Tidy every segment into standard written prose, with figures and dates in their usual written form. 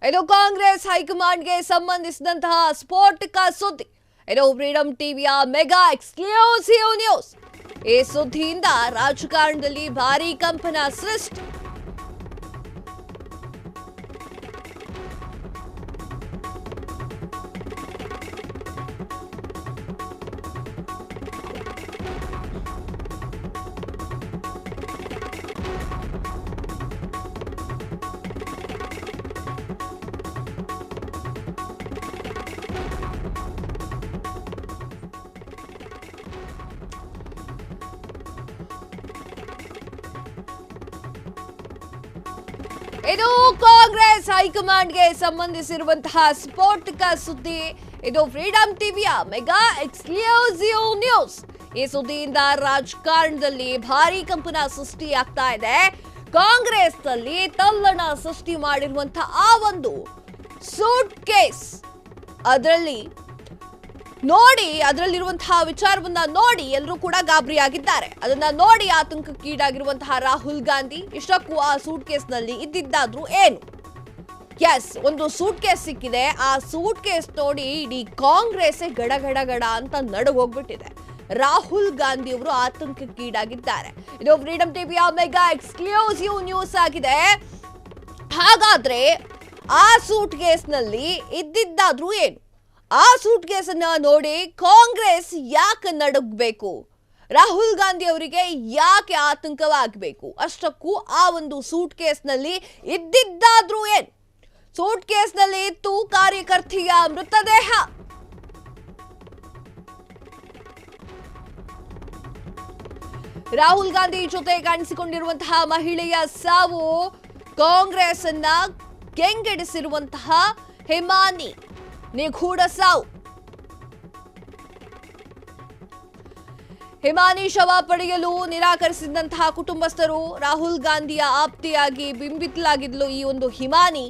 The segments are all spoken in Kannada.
ಇದು ಕಾಂಗ್ರೆಸ್ ಹೈಕಮಾಂಡ್ಗೆ ಸಂಬಂಧಿಸಿದಂತಹ ಸ್ಫೋಟಕ ಸುದ್ದಿ. ಇದು ಫ್ರೀಡಂ ಟಿವಿಯ ಮೆಗಾ ಎಕ್ಸ್ಕ್ಲೂಸಿವ್ ನ್ಯೂಸ್. ಈ ಸುದ್ದಿಯಿಂದ ರಾಜಕಾರಣದಲ್ಲಿ ಭಾರೀ ಕಂಪನ ಸೃಷ್ಟಿ. ಇದು ಕಾಂಗ್ರೆಸ್ ಹೈಕಮಾಂಡ್ಗೆ ಸಂಬಂಧಿಸಿರುವಂತಹ ಸ್ಫೋಟಕ ಸುದ್ದಿ. ಇದು ಫ್ರೀಡಂ ಟಿವಿಯ ಮೆಗಾ ಎಕ್ಸ್ಕ್ಲೂಸಿವ್ ನ್ಯೂಸ್. ಈ ಸುದ್ದಿಯಿಂದ ರಾಜಕಾರಣದಲ್ಲಿ ಭಾರೀ ಕಂಪನ ಸೃಷ್ಟಿಯಾಗ್ತಾ ಇದೆ. ಕಾಂಗ್ರೆಸ್ನಲ್ಲಿ ತಲ್ಲಣ ಸೃಷ್ಟಿ ಮಾಡಿರುವಂತಹ ಆ ಒಂದು ಸೂಟ್ ಕೇಸ್ ಅದರಲ್ಲಿರುವಂತಹ ವಿಚಾರವನ್ನ ನೋಡಿ ಎಲ್ಲರೂ ಕೂಡ ಗಾಬರಿಯಾಗಿದ್ದಾರೆ. ಅದನ್ನ ನೋಡಿ ಆತಂಕಕ್ಕೀಡಾಗಿರುವಂತಹ ರಾಹುಲ್ ಗಾಂಧಿ ಇಷ್ಟಕ್ಕೂ ಆ ಸೂಟ್ ಕೇಸ್ ನಲ್ಲಿ ಇದ್ದಿದ್ದಾದ್ರೂ ಏನು? ಎಸ್, ಒಂದು ಸೂಟ್ ಕೇಸ್ ಸಿಕ್ಕಿದೆ. ಆ ಸೂಟ್ ಕೇಸ್ ನೋಡಿ ಇಡೀ ಕಾಂಗ್ರೆಸ್ ಗಡ ಅಂತ ನಡುಗೋಗ್ಬಿಟ್ಟಿದೆ. ರಾಹುಲ್ ಗಾಂಧಿ ಅವರು ಆತಂಕಕ್ಕೀಡಾಗಿದ್ದಾರೆ. ಇದು ಫ್ರೀಡಂ ಟಿವಿಯ ಮೆಗಾ ಎಕ್ಸ್ಕ್ಲೂಸಿವ್ ನ್ಯೂಸ್ ಆಗಿದೆ. ಹಾಗಾದ್ರೆ ಆ ಸೂಟ್ ಕೇಸ್ ನಲ್ಲಿ ಇದ್ದಿದ್ದಾದ್ರೂ ಏನು? ಆ ಸೂಟ್ ಕೇಸ್ ಅನ್ನ ನೋಡಿ ಕಾಂಗ್ರೆಸ್ ಯಾಕೆ ನಡುಗಬೇಕು? ರಾಹುಲ್ ಗಾಂಧಿ ಅವರಿಗೆ ಯಾಕೆ ಆತಂಕವಾಗಬೇಕು? ಅಷ್ಟಕ್ಕೂ ಆ ಒಂದು ಸೂಟ್ ಕೇಸ್ ನಲ್ಲಿ ಇದ್ದಿದ್ದಾದ್ರೂ ಏನು? ಸೂಟ್ ಕೇಸ್ ನಲ್ಲಿ ಇತ್ತು ಕಾರ್ಯಕರ್ತೆಯ ಮೃತದೇಹ. ರಾಹುಲ್ ಗಾಂಧಿ ಜೊತೆ ಕಾಣಿಸಿಕೊಂಡಿರುವಂತಹ ಮಹಿಳೆಯ ಸಾವು ಕಾಂಗ್ರೆಸ್ ಅನ್ನ ಕೆಂಗೆಡಿಸಿರುವಂತಹ ಹಿಮಾನಿ ನಿಗೂಢ ಸಾವು. ಹಿಮಾನಿ ಶವ ಪಡೆಯಲು ನಿರಾಕರಿಸಿದಂತಹ ಕುಟುಂಬಸ್ಥರು. ರಾಹುಲ್ ಗಾಂಧಿಯ ಆಪ್ತಿಯಾಗಿ ಬಿಂಬಿತಲಾಗಿದ್ಲು ಈ ಒಂದು ಹಿಮಾನಿ.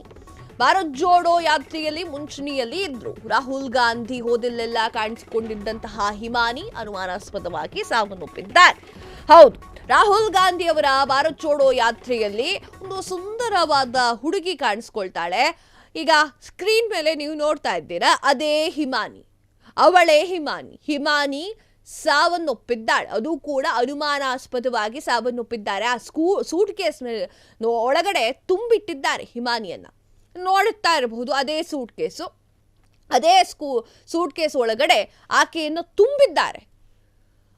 ಭಾರತ್ ಜೋಡೋ ಯಾತ್ರೆಯಲ್ಲಿ ಮುಂಚೂಣಿಯಲ್ಲಿ ಇದ್ರು. ರಾಹುಲ್ ಗಾಂಧಿ ಹೋದಲ್ಲೆಲ್ಲ ಕಾಣಿಸಿಕೊಂಡಿದ್ದಂತಹ ಹಿಮಾನಿ ಅನುಮಾನಾಸ್ಪದವಾಗಿ ಸಾವನ್ನಪ್ಪಿದ್ದಾರೆ. ಹೌದು, ರಾಹುಲ್ ಗಾಂಧಿ ಅವರ ಭಾರತ್ ಜೋಡೋ ಯಾತ್ರೆಯಲ್ಲಿ ಒಂದು ಸುಂದರವಾದ ಹುಡುಗಿ ಕಾಣಿಸ್ಕೊಳ್ತಾಳೆ. ಈಗ ಸ್ಕ್ರೀನ್ ಮೇಲೆ ನೀವು ನೋಡ್ತಾ ಇದ್ದೀರಾ, ಅದೇ ಹಿಮಾನಿ, ಅವಳೇ ಹಿಮಾನಿ. ಹಿಮಾನಿ ಸಾವನ್ನಪ್ಪಿದ್ದಾಳೆ. ಅದು ಕೂಡ ಅನುಮಾನಾಸ್ಪದವಾಗಿ ಸಾವನ್ನಪ್ಪಿದ್ದಾರೆ. ಆ ಸೂಟ್ ಕೇಸ್ ಒಳಗಡೆ ತುಂಬಿಟ್ಟಿದ್ದಾರೆ ಹಿಮಾನಿಯನ್ನ. ನೋಡುತ್ತಾ ಇರಬಹುದು, ಅದೇ ಸೂಟ್ ಕೇಸು, ಅದೇ ಸೂಟ್ ಕೇಸ್ ಒಳಗಡೆ ಆಕೆಯನ್ನು ತುಂಬಿದ್ದಾರೆ.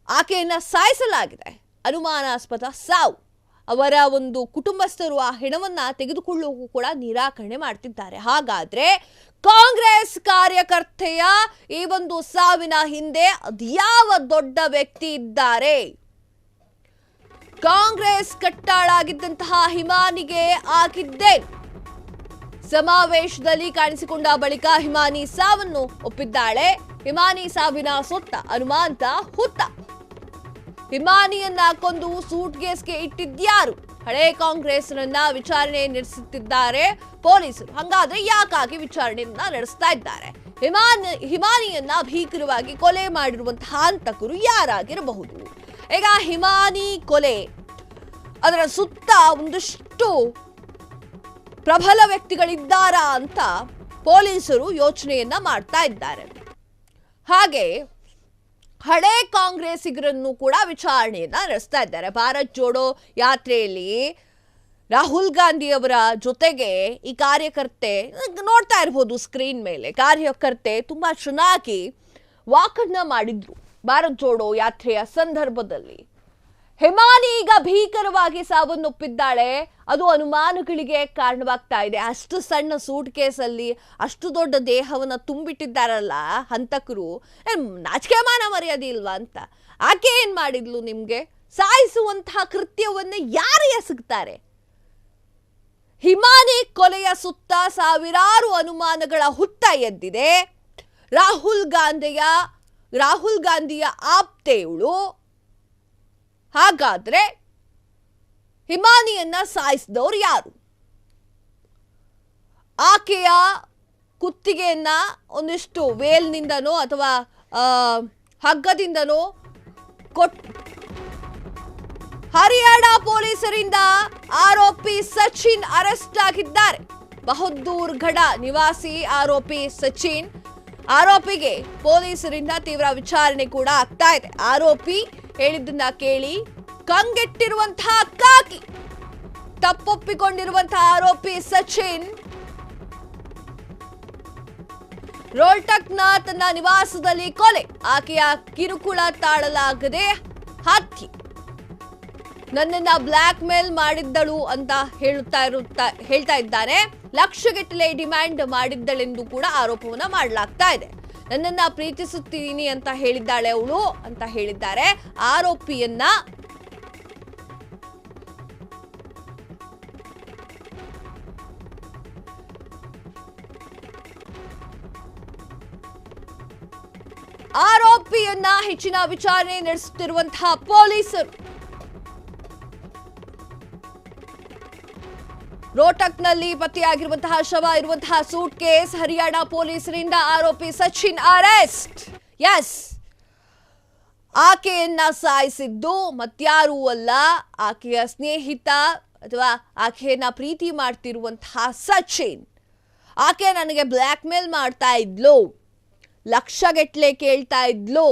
ಆಕೆಯನ್ನ ಸಾಯಿಸಲಾಗಿದೆ. ಅನುಮಾನಾಸ್ಪದ ಸಾವು. ಅವರ ಒಂದು ಕುಟುಂಬಸ್ಥರು ಆ ಹೆಣವನ್ನ ತೆಗೆದುಕೊಳ್ಳೋಕು ಕೂಡ ನಿರಾಕರಣೆ ಮಾಡ್ತಿದ್ದಾರೆ. ಹಾಗಾದ್ರೆ ಕಾಂಗ್ರೆಸ್ ಕಾರ್ಯಕರ್ತೆಯ ಈ ಒಂದು ಸಾವಿನ ಹಿಂದೆ ಅದ್ಯಾವ ದೊಡ್ಡ ವ್ಯಕ್ತಿ ಇದ್ದಾರೆ? ಕಾಂಗ್ರೆಸ್ ಕಟ್ಟಾಳಾಗಿದ್ದಂತಹ ಹಿಮಾನಿಗೆ ಆಗಿದ್ದೇ ಸಮಾವೇಶದಲ್ಲಿ ಕಾಣಿಸಿಕೊಂಡ ಬಳಿಕ ಹಿಮಾನಿ ಸಾವನ್ನು ಒಪ್ಪಿದ್ದಾಳೆ. ಹಿಮಾನಿ ಸಾವಿನ ಸುತ್ತ ಅನುಮಾನ ಹುತ್ತ. ಹಿಮಾನಿಯನ್ನ ಕೊಂದು ಸೂಟ್ ಕೇಸ್ಗೆ ಇಟ್ಟಿದ್ಯಾರು? ಹಳೆ ಕಾಂಗ್ರೆಸ್ನನ್ನ ವಿಚಾರಣೆ ನಡೆಸುತ್ತಿದ್ದಾರೆ ಪೊಲೀಸರು. ಹಾಗಾದ್ರೆ ಯಾಕಾಗಿ ವಿಚಾರಣೆಯನ್ನ ನಡೆಸ್ತಾ ಇದ್ದಾರೆ? ಹಿಮಾನಿಯನ್ನ ಭೀಕರವಾಗಿ ಕೊಲೆ ಮಾಡಿರುವಂತಹ ಹಂತಕರು ಯಾರಾಗಿರಬಹುದು? ಈಗ ಹಿಮಾನಿ ಕೊಲೆ, ಅದರ ಸುತ್ತ ಒಂದಷ್ಟು ಪ್ರಬಲ ವ್ಯಕ್ತಿಗಳಿದ್ದಾರಾ ಅಂತ ಪೊಲೀಸರು ಯೋಚನೆಯನ್ನ ಮಾಡ್ತಾ ಇದ್ದಾರೆ. ಹಾಗೆ ಹಳೆ ಕಾಂಗ್ರೆಸ್ಸಿಗರನ್ನು ಕೂಡ ವಿಚಾರಣೆಯನ್ನ ನಡೆಸ್ತಾ ಇದ್ದಾರೆ. ಭಾರತ್ ಜೋಡೋ ಯಾತ್ರೆಯಲ್ಲಿ ರಾಹುಲ್ ಗಾಂಧಿ ಅವರ ಜೊತೆಗೆ ಈ ಕಾರ್ಯಕರ್ತೆ ನೋಡ್ತಾ ಇರಬಹುದು ಸ್ಕ್ರೀನ್ ಮೇಲೆ. ಕಾರ್ಯಕರ್ತೆ ತುಂಬಾ ಚೆನ್ನಾಗಿ ವಾಕನ್ನ ಮಾಡಿದ್ರು ಭಾರತ್ ಜೋಡೋ ಯಾತ್ರೆಯ ಸಂದರ್ಭದಲ್ಲಿ. ಹಿಮಾನಿ ಈಗ ಭೀಕರವಾಗಿ ಸಾವನ್ನಪ್ಪಿದ್ದಾಳೆ. ಅದು ಅನುಮಾನಗಳಿಗೆ ಕಾರಣವಾಗ್ತಾ ಇದೆ. ಅಷ್ಟು ಸಣ್ಣ ಸೂಟ್ ಕೇಸಲ್ಲಿ ಅಷ್ಟು ದೊಡ್ಡ ದೇಹವನ್ನ ತುಂಬಿಟ್ಟಿದ್ದಾರಲ್ಲ ಹಂತಕರು, ನಾಚಿಕೆ ಮಾನ ಮರ್ಯಾದೆ ಇಲ್ವಾ ಅಂತ. ಆಕೆ ಏನ್ ಮಾಡಿದ್ಲು? ನಿಮ್ಗೆ ಸಾಯಿಸುವಂತಹ ಕೃತ್ಯವನ್ನ ಯಾರು ಎಸಗ್ತಾರೆ? ಹಿಮಾನಿ ಕೊಲೆಯ ಸುತ್ತ ಸಾವಿರಾರು ಅನುಮಾನಗಳ ಹುತ್ತ ಎದ್ದಿದೆ. ರಾಹುಲ್ ಗಾಂಧಿಯ ಆಪ್ತೆಯವಳು. ಹಾಗಾದ್ರೆ ಹಿಮಾನಿಯನ್ನ ಸಾಯಿಸಿದವರು ಯಾರು? ಆಕೆಯ ಕುತ್ತಿಗೆಯನ್ನ ಒಂದಿಷ್ಟು ವೇಲ್ನಿಂದನೋ ಅಥವಾ ಹಗ್ಗದಿಂದನೋ ಹರಿಯಾಣ ಪೊಲೀಸರಿಂದ ಆರೋಪಿ ಸಚಿನ್ ಅರೆಸ್ಟ್ ಆಗಿದ್ದಾರೆ. ಬಹದ್ದೂರ್ ಗಢ ನಿವಾಸಿ ಆರೋಪಿ ಸಚಿನ್. ಆರೋಪಿಗೆ ಪೊಲೀಸರಿಂದ ತೀವ್ರ ವಿಚಾರಣೆ ಕೂಡ ಆಗ್ತಾ ಇದೆ. ಆರೋಪಿ ಹೇಳಿದ್ದನ್ನ ಕೇಳಿ ಕಂಗೆಟ್ಟಿರುವಂತಹ ಕಾಕಿ. ತಪ್ಪೊಪ್ಪಿಕೊಂಡಿರುವಂತಹ ಆರೋಪಿ ಸಚಿನ್ ರೋಲ್ಟಕ್ನ ತನ್ನ ನಿವಾಸದಲ್ಲಿ ಕೊಲೆ, ಆಕೆಯ ಕಿರುಕುಳ ತಾಳಲಾಗದೆ ಹತ್ಯೆ. ನನ್ನನ್ನ ಬ್ಲಾಕ್ ಮೇಲ್ ಮಾಡಿದ್ದಳು ಅಂತ ಹೇಳ್ತಾ ಇದ್ದಾನೆ. ಲಕ್ಷಗಟ್ಟಲೆ ಡಿಮ್ಯಾಂಡ್ ಮಾಡಿದ್ದಳೆಂದು ಕೂಡ ಆರೋಪವನ್ನ ಮಾಡಲಾಗ್ತಾ ಇದೆ. ನನ್ನನ್ನ ಪ್ರೀತಿಸುತ್ತೀನಿ ಅಂತ ಹೇಳಿದ್ದಾಳೆ ಅವಳು ಅಂತ ಹೇಳಿದ್ದಾರೆ. ಆರೋಪಿಯನ್ನ ಹೆಚ್ಚಿನ ವಿಚಾರಣೆ ನಡೆಸುತ್ತಿರುವಂತಹ ಪೊಲೀಸರು. ರೋಟಕ್ನಲ್ಲಿ ಪತ್ತೆಯಾಗಿರುವಂತಹ ಶವ ಇರುವಂತಹ ಸೂಟ್ ಕೇಸ್, ಹರಿಯಾಣ ಪೊಲೀಸರಿಂದ ಆರೋಪಿ ಸಚಿನ್ ಅರೆಸ್ಟ್. ಎಸ್, ಆಕೆಯನ್ನ ಸಾಯಿಸಿದ್ದು ಮತ್ಯಾರೂ ಅಲ್ಲ, ಆಕೆಯ ಸ್ನೇಹಿತ ಅಥವಾ ಆಕೆಯನ್ನ ಪ್ರೀತಿ ಮಾಡ್ತಿರುವಂತಹ ಸಚಿನ್. ಆಕೆ ನನಗೆ ಬ್ಲ್ಯಾಕ್ ಮೇಲ್ ಮಾಡ್ತಾ ಇದ್ಲು, ಲಕ್ಷಗಟ್ಟಲೆ ಕೇಳ್ತಾ ಇದ್ಲು.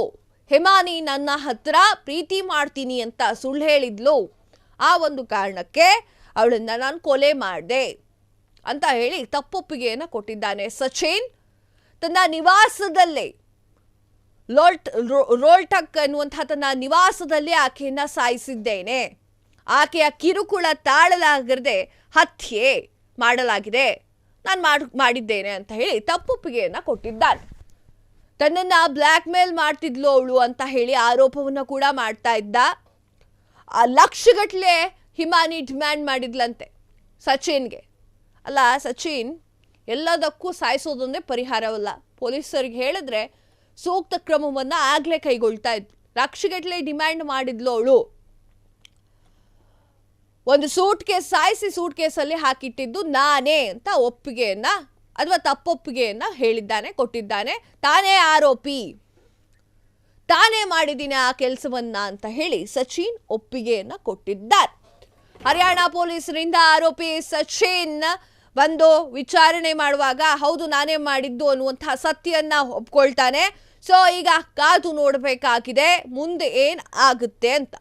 ಹಿಮಾನಿ ನನ್ನ ಹತ್ರ ಪ್ರೀತಿ ಮಾಡ್ತೀನಿ ಅಂತ ಸುಳ್ಳು ಹೇಳಿದ್ಲು. ಆ ಒಂದು ಕಾರಣಕ್ಕೆ ಅವಳನ್ನ ನಾನು ಕೊಲೆ ಮಾಡಿದೆ ಅಂತ ಹೇಳಿ ತಪ್ಪೊಪ್ಪಿಗೆಯನ್ನು ಕೊಟ್ಟಿದ್ದಾನೆ ಸಚಿನ್. ತನ್ನ ನಿವಾಸದಲ್ಲೇ ರೋಲ್ಟಕ್ ಅನ್ನುವಂತಹ ತನ್ನ ನಿವಾಸದಲ್ಲಿ ಆಕೆಯನ್ನ ಸಾಯಿಸಿದ್ದೇನೆ, ಆಕೆಯ ಕಿರುಕುಳ ತಾಳಲಾಗದೆ ಹತ್ಯೆ ಮಾಡಲಾಗಿದೆ, ನಾನು ಮಾಡಿದ್ದೇನೆ ಅಂತ ಹೇಳಿ ತಪ್ಪೊಪ್ಪಿಗೆಯನ್ನು ಕೊಟ್ಟಿದ್ದಾನೆ. ತನ್ನನ್ನು ಬ್ಲ್ಯಾಕ್ ಮೇಲ್ ಮಾಡ್ತಿದ್ಲು ಅವಳು ಅಂತ ಹೇಳಿ ಆರೋಪವನ್ನು ಕೂಡ ಮಾಡ್ತಾ ಇದ್ದ. ಆ ಲಕ್ಷಗಟ್ಟಲೆ ಹಿಮಾನಿ ಡಿಮ್ಯಾಂಡ್ ಮಾಡಿದ್ಲಂತೆ ಸಚಿನ್ಗೆ. ಅಲ್ಲ, ಸಚಿನ್ ಎಲ್ಲದಕ್ಕೂ ಸಾಯಿಸೋದೊಂದೇ ಪರಿಹಾರವಲ್ಲ. ಪೊಲೀಸರಿಗೆ ಹೇಳಿದ್ರೆ ಸೂಕ್ತ ಕ್ರಮವನ್ನು ಆಗಲೇ ಕೈಗೊಳ್ತಾ ಇದ್ಲು. ಲಕ್ಷಗಟ್ಟಲೆ ಡಿಮ್ಯಾಂಡ್ ಮಾಡಿದ್ಲು ಅವಳು. ಒಂದು ಸೂಟ್ ಕೇಸ್ ಸಾಯಿಸಿ ಸೂಟ್ ಕೇಸಲ್ಲಿ ಹಾಕಿಟ್ಟಿದ್ದು ನಾನೇ ಅಂತ ಒಪ್ಪಿಗೆಯನ್ನ ಅಥವಾ ತಪ್ಪೊಪ್ಪಿಗೆಯನ್ನ ಹೇಳಿದ್ದಾನೆ, ಕೊಟ್ಟಿದ್ದಾನೆ. ತಾನೇ ಆರೋಪಿ, ತಾನೇ ಮಾಡಿದ್ದೀನಿ ಆ ಕೆಲಸವನ್ನ ಅಂತ ಹೇಳಿ ಸಚಿನ್ ಒಪ್ಪಿಗೆಯನ್ನ ಕೊಟ್ಟಿದ್ದಾರೆ. ಹರಿಯಾಣ ಪೊಲೀಸರಿಂದ ಆರೋಪಿ ಸಚಿನ್ ಬಂದು ವಿಚಾರಣೆ ಮಾಡುವಾಗ ಹೌದು ನಾನೇ ಮಾಡಿದ್ದು ಅನ್ನುವಂತಹ ಸತ್ಯವನ್ನ ಒಪ್ಕೊಳ್ತಾನೆ. ಸೊ ಈಗ ಕಾದು ನೋಡಬೇಕಾಗಿದೆ ಮುಂದೆ ಏನ್ ಆಗುತ್ತೆ ಅಂತ.